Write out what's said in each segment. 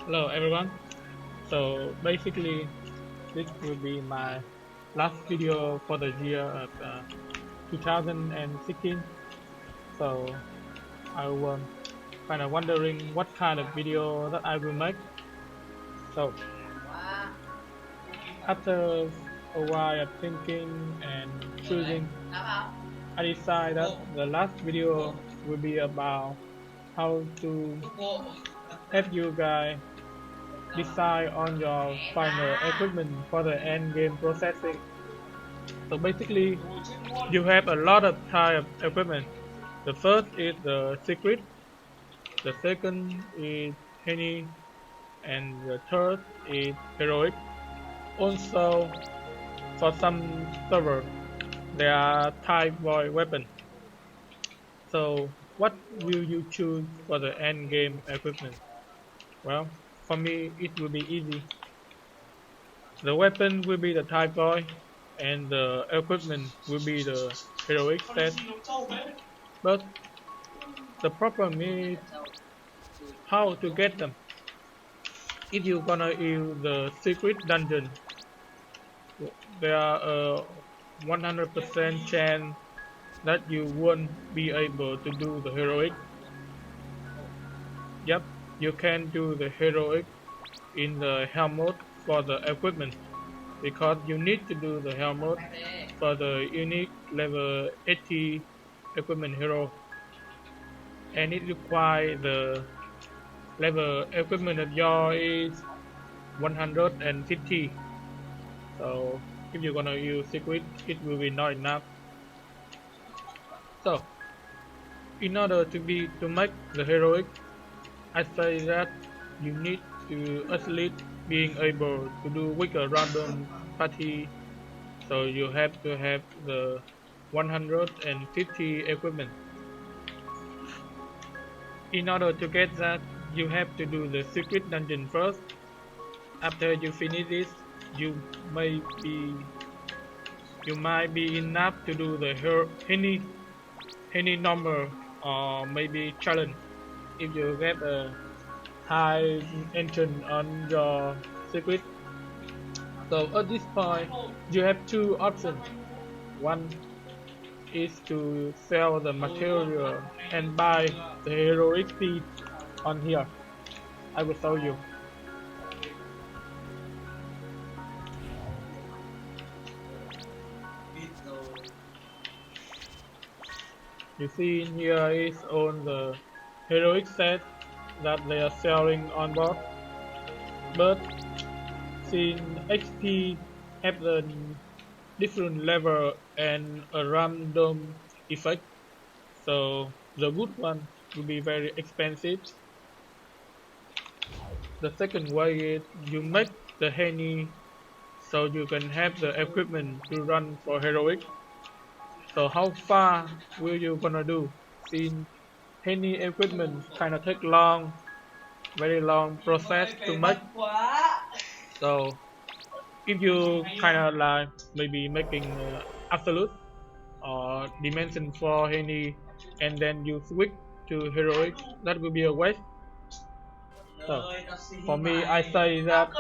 Hello everyone. So basically, this will be my last video for the year of 2016. So I was kind of wondering what kind of video that I will make. So after a while of thinking and choosing, I decided that the last video will be about how to help you guys decide on your final equipment for the end game processing. So basically, you have a lot of type of equipment. The first is the secret, the second is henny, and the third is heroic. Also, for some server, there are type void weapon. So, what will you choose for the end game equipment? Well, for me, it will be easy. The weapon will be the type void, and the equipment will be the heroic set. But the problem is how to get them. If you're gonna use the secret dungeon, there are a 100% chance that you won't be able to do the heroic. Yep, you can do the heroic in the hell mode for the equipment because you need to do the hell mode for the unique level 80 equipment hero, and it requires the level equipment of yours is 150. So if you're gonna use secret, it will be not enough. So in order to make the heroic, I say that you need to at least being able to do with a random party. So you have to have the 150 equipment. In order to get that, you have to do the secret dungeon first. After you finish this, you may be you might be enough to do the any number or maybe challenge if you get a high entrance on your secret. So at this point, you have two options. One is to sell the material and buy the heroic piece on here. I will show you. You see in here is on the heroic set that they are selling on board. But since XP have the different level and a random effect, so the good one will be very expensive. The second way is you make the henny so you can have the equipment to run for heroic. So how far will you gonna do? Since henny equipment kinda take long, very long process to make. So if you kinda like maybe making absolute or dimension 4 henny and then you switch to heroic, that will be a waste. So for me, I say that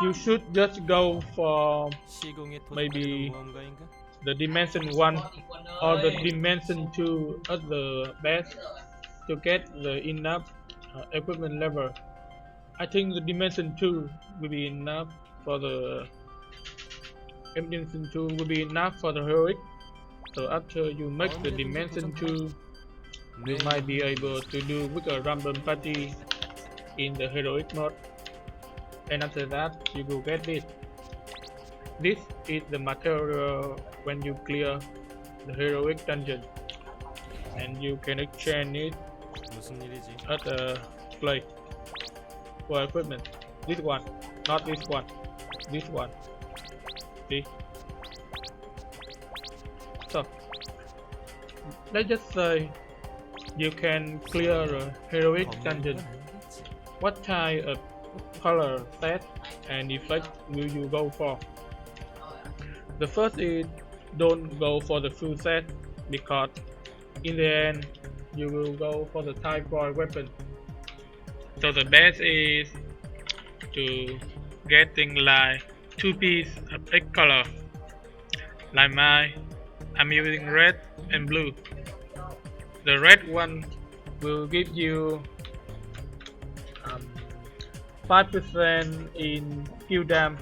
you should just go for maybe the dimension 1 or the dimension 2 at the best to get the enough equipment level. I think the dimension 2 will be enough for the dimension 2 will be enough for the heroic. So after you make the dimension 2, you might be able to do with a random party in the heroic mode, and after that you will get this. This is the material when you clear the heroic dungeon, and you can exchange it at a place for equipment. This one, not this one, this one. See? So let's just say you can clear a heroic dungeon. What type of color set and effect will you go for? The first is don't go for the full set because in the end you will go for the type void weapon. So the best is to getting like 2 pieces of X color. Like I'm using red and blue. The red one will give you 5% in skill dam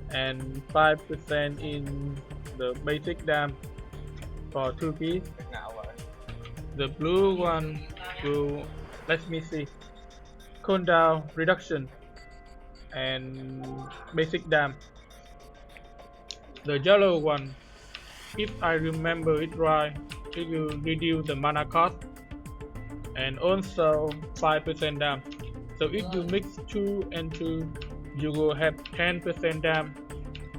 and 5% in the basic dam for 2 pieces. The blue one will, let me see, cooldown reduction and basic dam. The yellow one, if I remember it right, it will reduce the mana cost and also 5% dam. So if you mix 2 and 2, you will have 10% dam,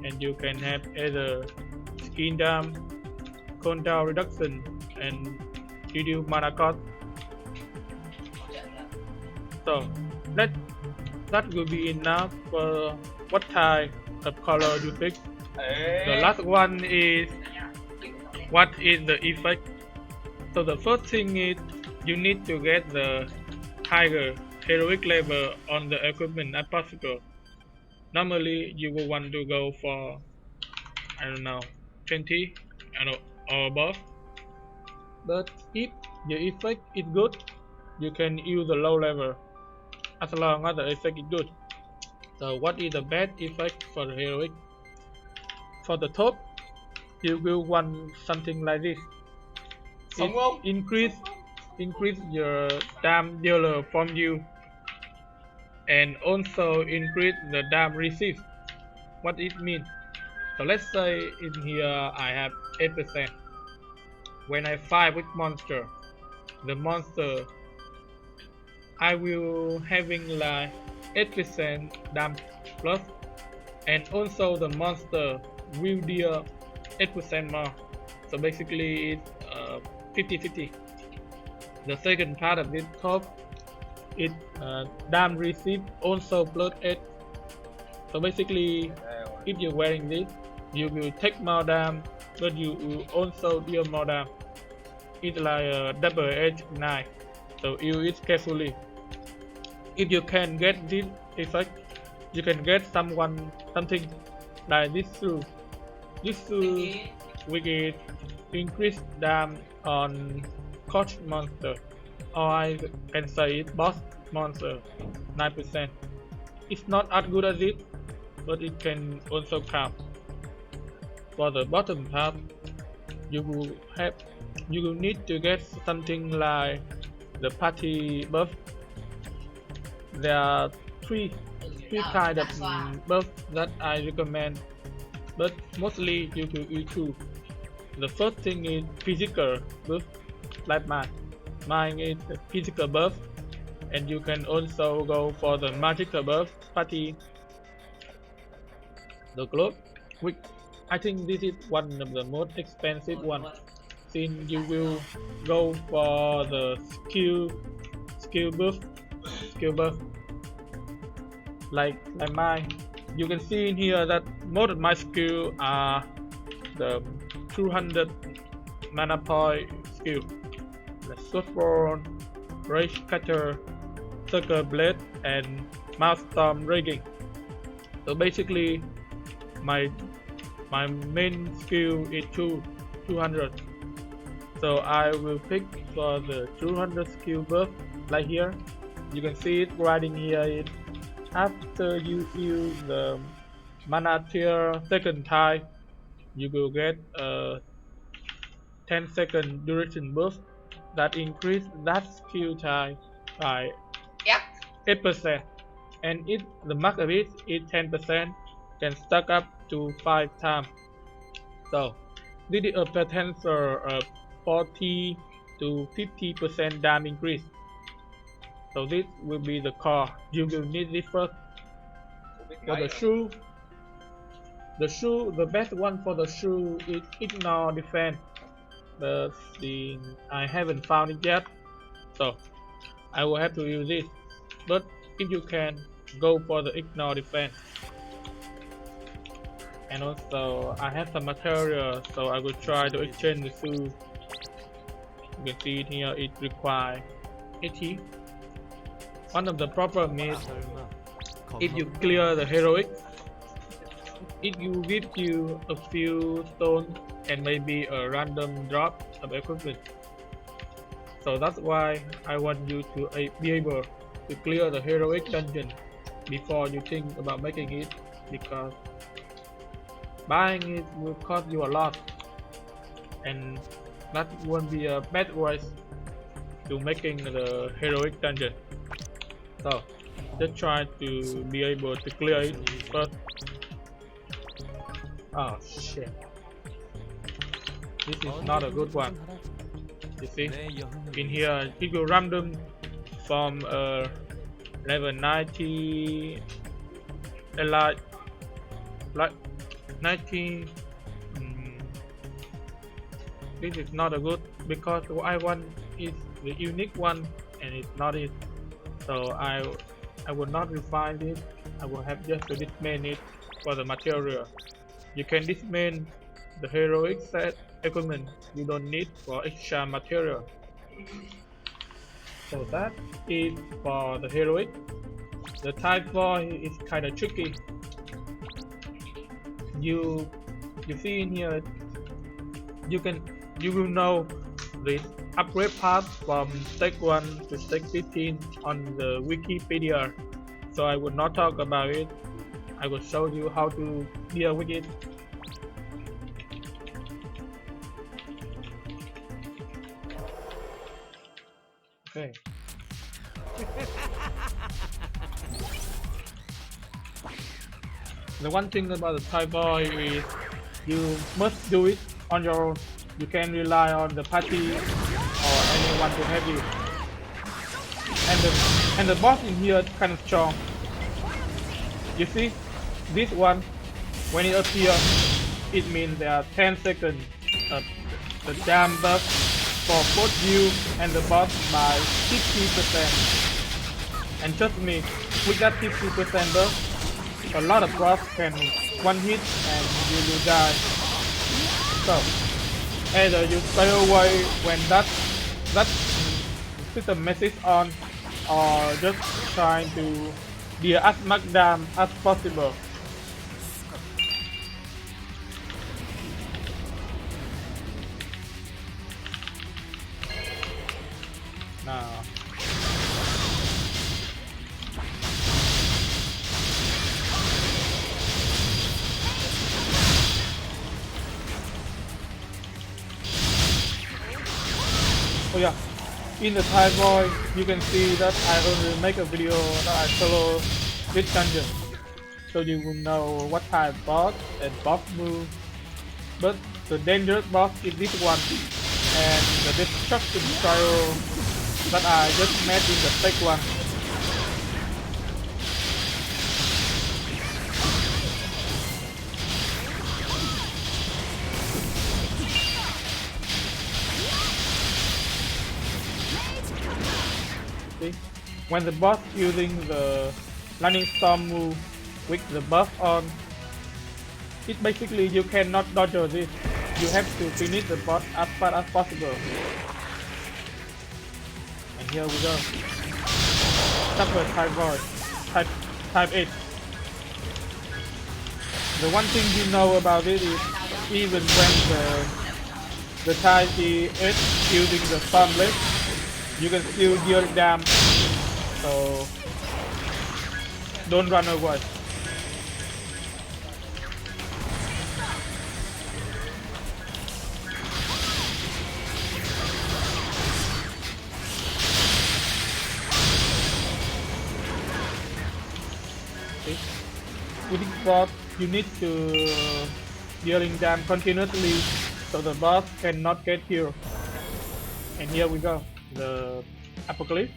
and you can have either skin dam, cooldown reduction, and reduce mana cost. So that will be enough for what type of color you pick. The last one is what is the effect. So the first thing is you need to get the higher heroic level on the equipment as possible. Normally you will want to go for, I don't know, 20 or above. But if the effect is good, you can use the low level as long as the effect is good. So what is the best effect for the heroic? For the top, you will want something like this. It increase your dam dealer from you, and also increase the dam receipt. What it means? So let's say in here I have 8%. When I fight with monster, the monster I will having like 8% dam plus, and also the monster will deal 8% more. So basically it's 50-50. The second part of this top is dam receipt also plus 8. So basically if you're wearing this, you will take more dam, but you will also deal more dam. It's like a double-edged knife, so use it carefully. If you can get this effect, you can get something like this shoe. This shoe will increase dam on coach monster, or I can say it boss monster 9%. It's not as good as it, but it can also count. For the bottom part, you will need to get something like the party buff. There are three kind of buff that I recommend, but mostly you will use 2. The first thing is physical buff, like mine. Mine is the physical buff, and you can also go for the magical buff party. The glove, which I think this is one of the most expensive one, since you will go for the skill buff. Like mine, you can see in here that most of my skill are the 200 mana point skill. The Swordborn, Rage Cutter, Circle Blade, and Milestone Rigging. So basically, my main skill is 200. So I will pick for the 200 skill buff, like here. You can see it writing here. After you use the mana tier second time, you will get a 10-second duration buff that increase that skill time by 8%, and if the max of it is 10%, can stack up to 5 times. So this is a potential of 40 to 50% dam increase. So this will be the core. You will need this first. For the shoe, the best one for the shoe is Ignore Defense, but I haven't found it yet, so I will have to use this. But if you can, go for the Ignore Defense. And also I have some material, so I will try to exchange the shoe. You can see it here, it requires 80. One of the problem is if you clear the heroic, it will give you a few stones and maybe a random drop of equipment. So that's why I want you to be able to clear the heroic dungeon before you think about making it, because buying it will cost you a lot, and that won't be a bad choice to making the heroic dungeon. So just try to be able to clear it first. Oh shit, this is not a good one. You see, in here it will random from level 90 like 19. This is not a good, because what I want is the unique one and it's not it. So I will not refine it. I will have just to dismantle it for the material. You can dismantle the heroic set equipment you don't need for extra material. So that is for the heroic. The type 4 is kind of tricky. You see in here, you will know the upgrade path from stake 1 to stake 15 on the Wikipedia. So I will not talk about it. I will show you how to deal with it. Okay. The one thing about the type boy is you must do it on your own. You can rely on the party or anyone to help you. And the boss in here is kind of strong. You see, this one, when it appears, it means there are 10 seconds of the damn buff for both you and the boss by 50%. And trust me, with that 50% buff, a lot of boss can one hit and you will die. So either you stay away when that system message on, or just trying to deal as much damage as possible. Now oh yeah, in the Thai boy, you can see that I only make a video that I solo this dungeon, so you will know what type boss and boss move. But the dangerous boss is this one, and the destruction trial that I just met in the fake one. See? When the boss using the lightning storm move with the buff on, it basically you cannot dodge this. You have to finish the boss as fast as possible. And here we go. Super type void, type 8. The one thing you know about it is even when the type 8 using the storm blade, you can still deal damage. So don't run away. With this boss, you need to dealing damage continuously so the boss cannot get killed. And here we go, the Apocalypse.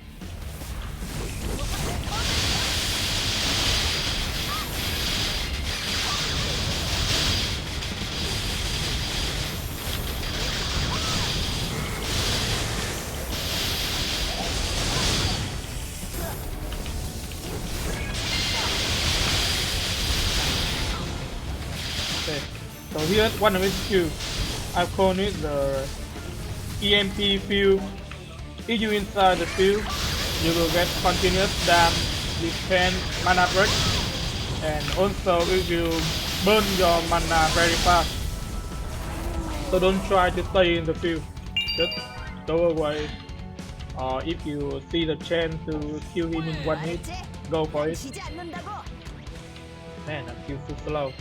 Okay, so here's one of its skills. I call it the EMP field. If you inside the field, you will get continuous damage with 10 mana break, and also it will burn your mana very fast. So don't try to stay in the field, just go away. Or if you see the chance to kill him in one hit, go for it. Man, I feel so slow.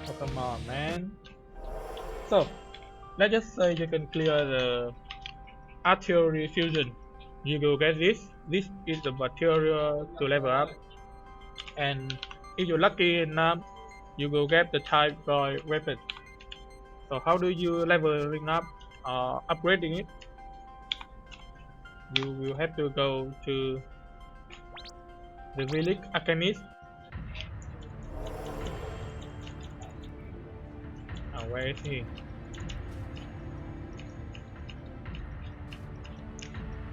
Oh, come on, man. So, let's just say you can clear the artillery fusion. You will get this. This is the material to level up. And if you're lucky enough, you will get the type void weapon. So how do you leveling up or upgrading it? You will have to go to the village alchemist. Where is he?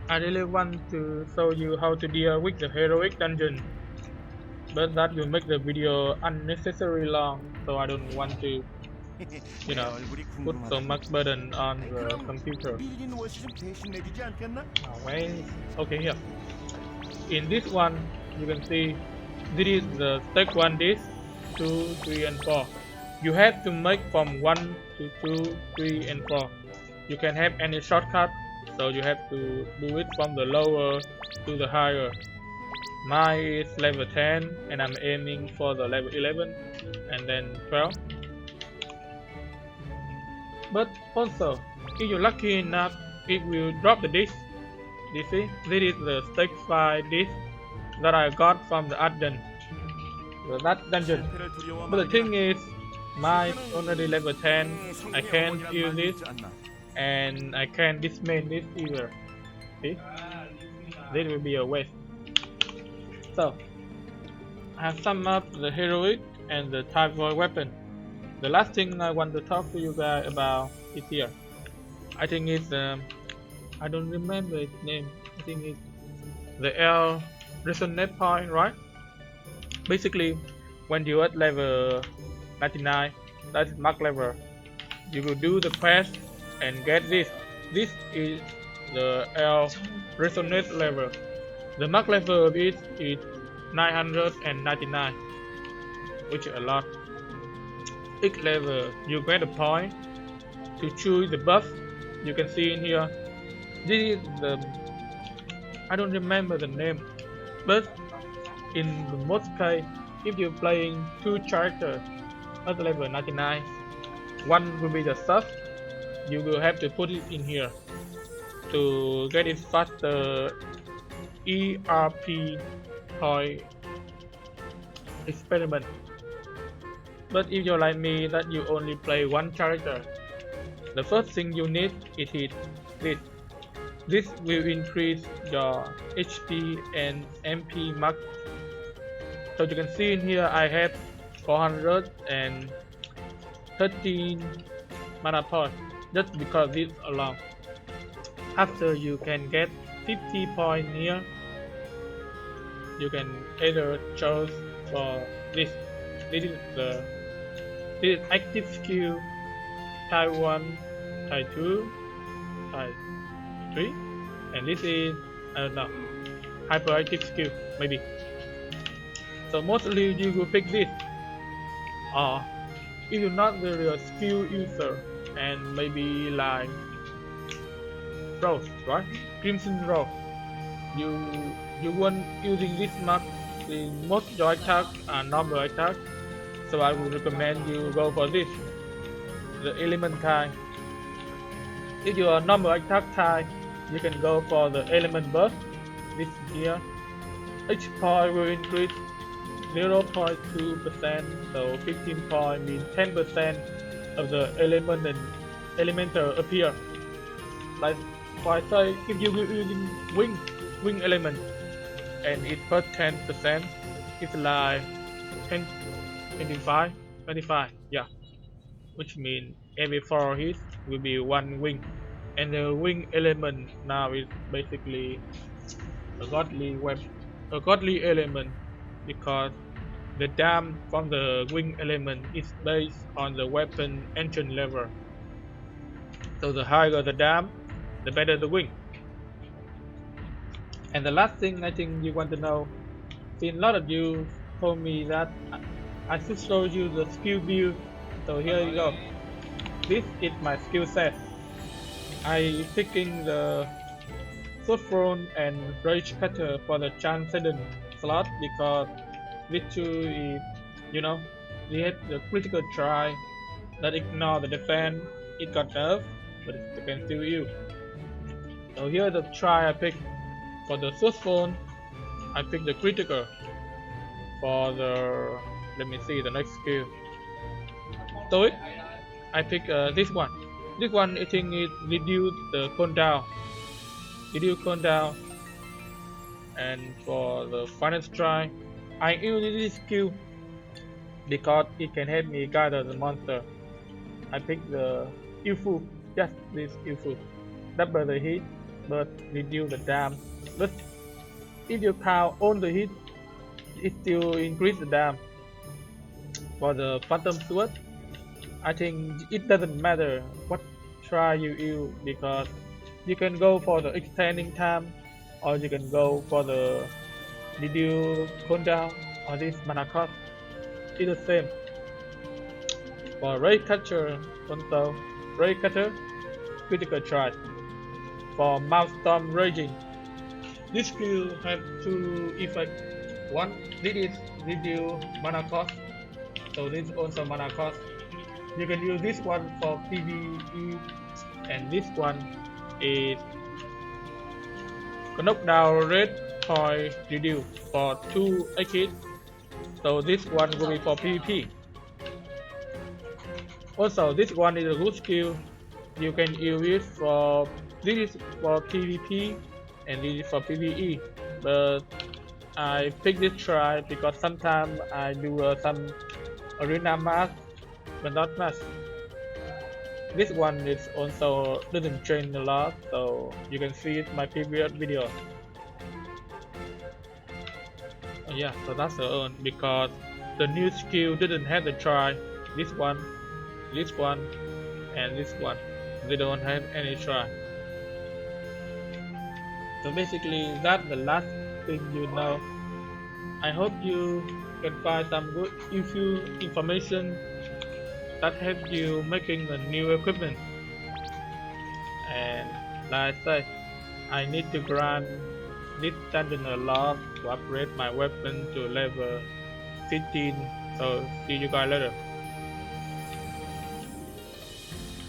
I really want to show you how to deal with the heroic dungeon, but that will make the video unnecessarily long, so I don't want to, put so much burden on the computer. Wait, okay, here. In this one, you can see this is the step 1 disc, 2, 3 and 4. You have to make from 1 to 2, 3 and 4. You can have any shortcut, so you have to do it from the lower to the higher. Mine is level 10 and I'm aiming for the level 11 and then 12. But also, if you're lucky enough, it will drop the disc. You see, this is the step 5 disc that I got from the dungeon. But the thing is, mine already level 10. I can't use it, and I can't dismantle this either. See, this will be a waste. So, I have summed up the heroic and the type void weapon. The last thing I want to talk to you guys about is here. I think it's I don't remember its name. I think it's the L resonate point, right? Basically, when you're at level 99, that's max level, you will do the quest and get this. This is the L resonate level. The max level of it is 999, which is a lot. Each level you get a point to choose the buff. You can see in here. This is the, I don't remember the name, but in the most case, if you're playing 2 characters at level 99, one will be the stuff. You will have to put it in here to get it faster. ERP point experiment. But if you're like me that you only play 1 character, the first thing you need is this. This will increase your HP and MP max. So you can see in here I have 413 mana points just because this alone. After you can get 50 points here, you can either choose for this. This is active skill type 1, type 2, type 3, and this is, I don't know, hyperactive skill maybe. So mostly you will pick this, or if you're not really a skill user and maybe like Rose, right? Crimson Rose, you weren't using this much. Most your attacks are normal attacks, so I would recommend you go for this, the element kind. If you are normal attack type, you can go for the element buff, this here. Each point will increase 0.2%, so 15 points means 10% of the element and elemental appear. Like for I say, if you will using wing element, and it plus 10%, it's like 10, 25, yeah, which means every 4 hits will be 1 wing, and the wing element now is basically a godly element, because The dam from the wing element is based on the weapon engine level. So the higher the dam, the better the wing. And the last thing I think you want to know, since a lot of you told me that I should show you the skill view. So here you go. This is my skill set. I picking the sword front and rage cutter for the transcendent slot because with two is, you know, we had the critical try that ignore the defense. It got nerf, but it can still you. So here the try I pick for the sword front. I pick the critical. For the, let me see the next skill. So I pick this one. This one I think it reduce the cooldown. Reduce cooldown. And for the final strike, I use this skill because it can help me guide the monster. I pick the Ilfu, just this Ilfu. Double the hit, but reduce the dam. But if you count all the hit, it still increase the dam. For the Phantom Sword, I think it doesn't matter what try you use because you can go for the extending time or you can go for the reduce cooldown or this mana cost. It's the same. For Ray Catcher, also Ray Cutter, critical charge. For Milestone Raging, this skill have two effects. One, this is reduce mana cost, so this also mana cost. You can use this one for PvE, and this one is knockdown rate point reduce for 2 hits. So this one will be for PvP. Also, this one is a good skill. You can use it for, this is for PvP and this is for PvE. But I pick this try because sometimes I do some arena match, but not much. This one is also doesn't change a lot, so you can see it in my previous video. Yeah, so that's the one because the new skill didn't have the try. This one, and this one, they don't have any try. So basically, that's the last thing you know. I hope you can find some good useful information that help you making a new equipment. And like I said, I need to grind this dungeon a lot to upgrade my weapon to level 15. So see you guys later.